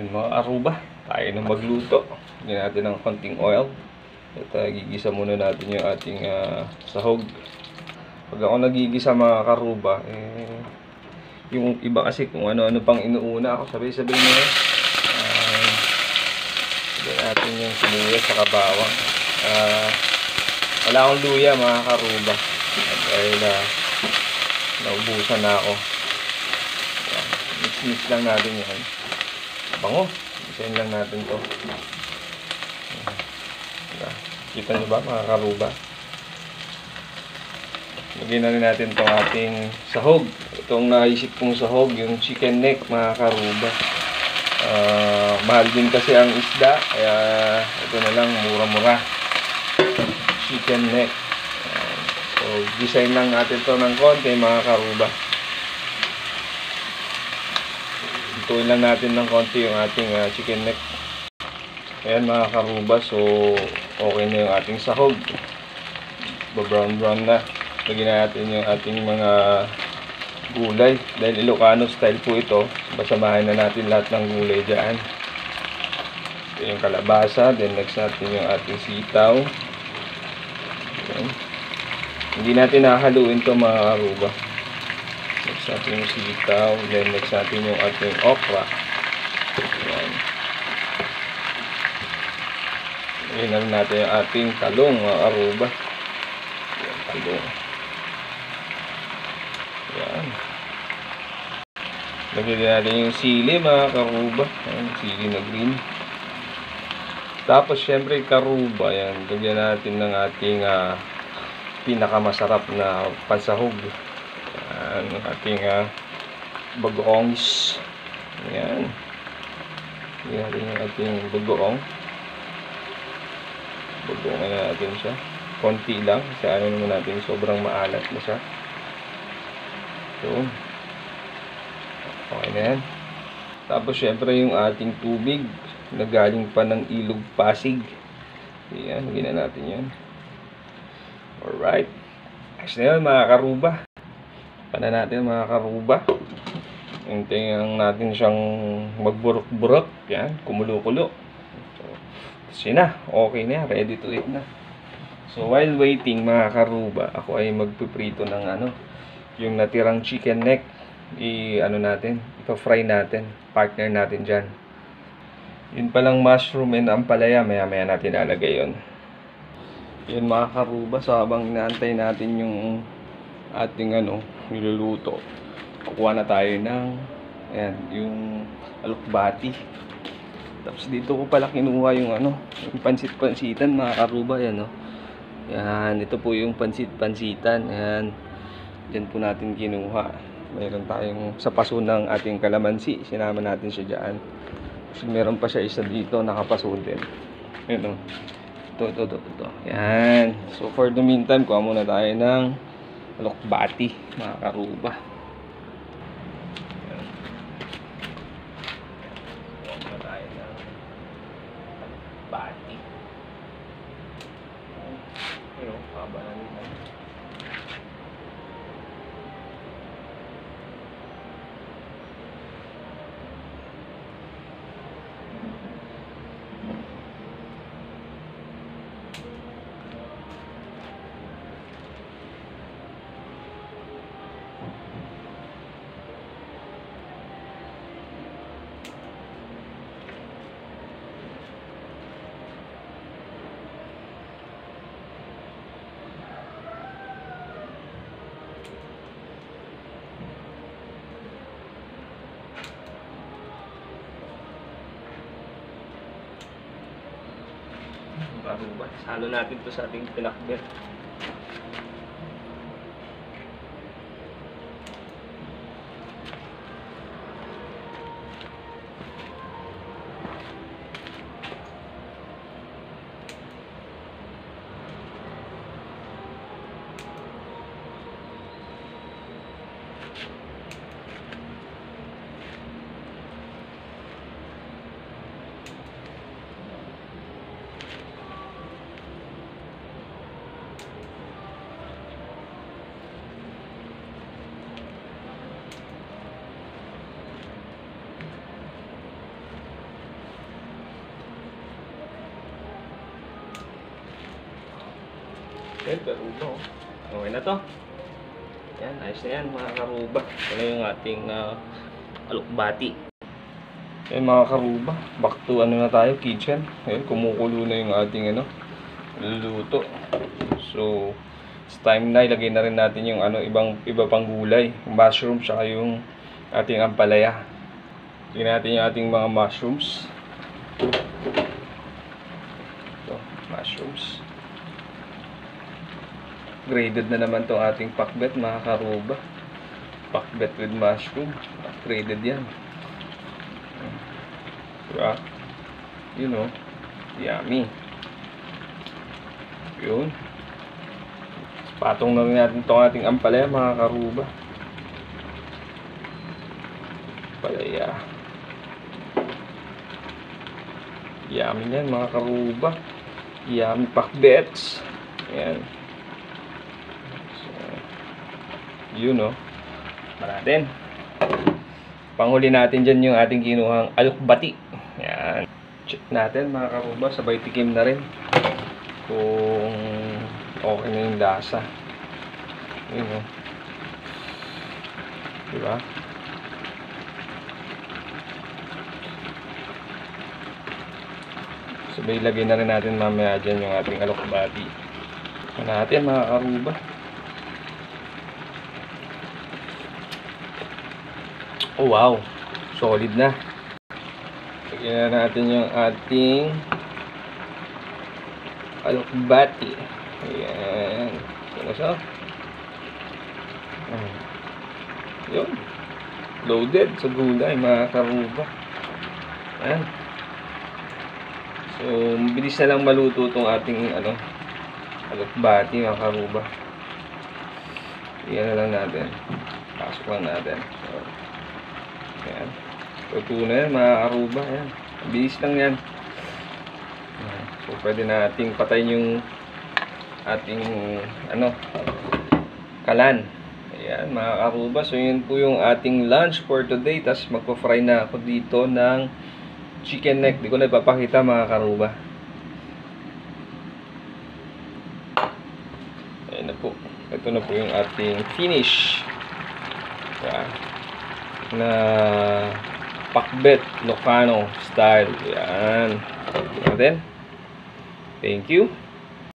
Yun mga aruba, tayo na magluto. Lagyan natin ng konting oil. At gigisa muna natin yung ating sahog. Pag ako nagigisa mga karuba, yung iba kasi kung ano-ano pang inuuna, ako sabay-sabay na yun. Lagyan natin yung sibuyas sa bawang. Wala akong luya mga karuba. Dahil naubusan na ako. Mix lang natin yan. Bango. Isayin lang natin to. Kita nyo ba mga karuba? Lagyan na rin natin itong ating sahog. Itong naisip kong sahog, yung chicken neck mga karuba. Mahal din kasi ang isda. Kaya ito na lang, mura-mura. Chicken neck. So, design lang natin to ng konti mga karuba. Ituin lang natin ng konti yung ating chicken neck. Ayan mga karuba, so okay na yung ating sahog. Brown na. Lagyan natin yung ating mga gulay. Dahil Ilocano style po ito, basamahin na natin lahat ng gulay dyan. Ito yung kalabasa, then next natin yung ating sitaw. Ayan. Hindi natin nahaluin ito mga karuba. Next natin yung sitaw, then next natin yung ating okra. Ayan. Lagyan natin yung ating talong mga karuba. Ayan, talong. Ayan. Lagyan natin yung sili mga karuba. Ayan, sili na green. Tapos syempre karuba. Ayan, lagyan natin ng ating pinakamasarap na pansahog. Ayan, ating bagoongs. Ayan. Lagyan natin yung ating bagoong. Bagoongan na natin siya. Konti lang. Kasi ano naman natin, sobrang maalat na siya. So, okay na yan. Tapos syempre yung ating tubig na galing pa ng ilog Pasig. Ayan, lagyan na natin yan. Alright. Ayos na yun mga karuba. Pana natin mga karuba. Hintayin natin siyang magburok-burok. Yan, kumulo-kulo. So na, okay na, ready to eat na. So while waiting mga karuba, ako ay magpiprito ng yung natirang chicken neck. Ipa-fry natin, partner natin dyan. Yun palang mushroom and ampalaya, maya-maya natin lalagay yun. Yun mga karuba, so habang inaantay natin yung ating niluluto, kukuha na tayo ng yung alokbati. Tapos dito ko pala kinuha yung yung pansit-pansitan mga karuba. Yan yan, ito po yung pansit-pansitan. Yan, dyan po natin kinuha. Mayroon tayong sa paso ng ating kalamansi, sinama natin siya dyan. Kasi meron pa siya isa dito nakapaso din. Yan ito. Yan, so for the meantime, kuha muna tayo ng alokbati mga karuba. Bati. Pero haba na nila. Karuba, salo natin to sa ating pinakbet. Yan, karuba. Oh. Okay na to. Yan, ayos na yan mga karuba. Ito na yung ating alokbati. Yan mga karuba. Back to ano na tayo, kitchen. Ayan, kumukulo na yung ating luluto. So, it's time na. Ilagay na rin natin yung iba pang gulay. Yung mushroom, saka yung ating ampalaya. Tingnan natin yung ating mga mushrooms. Ito, mushrooms. Graded na naman itong ating pakbet, mga karuba. Pakbet with mushroom. Graded yan. Diba? You know, yummy. Yun. Patong na rin natin itong ating ampalaya, mga karuba. Ampalaya. Yummy yan mga karuba. Yummy pakbets. Ayan. So, yun o. Natin. Panghuli natin dyan yung ating kinuhang alokbati. Ayan. Check natin mga karuba. Sabay tikim na rin. Kung okay na yung lasa. Yun o. Diba? Sabay lagay na rin natin mamaya dyan yung ating alokbati. Ito natin mga karuba. Oh wow, solid na. Lagyan na natin yung ating alokbati. Ayan. Ito na siya. Yun. Loaded sa gulay mga karuba. Ayan. So, bilis na lang maluto itong ating alokbati mga karuba. Iyan na lang natin. Pasok lang natin. So, ayan. Luto na yan mga karuba. Ayan. Bilis lang yan. So, pwede nating patayin yung ating kalan. Ayan mga karuba. So, yun po yung ating lunch for today. Tapos magpa-fry na ako dito ng chicken neck. Di ko na ipapakita mga karuba. Ayan na po. Ito na po yung ating finish. Ayan. Na pakbet Ilocano style. Ayan. Ito natin. Thank you.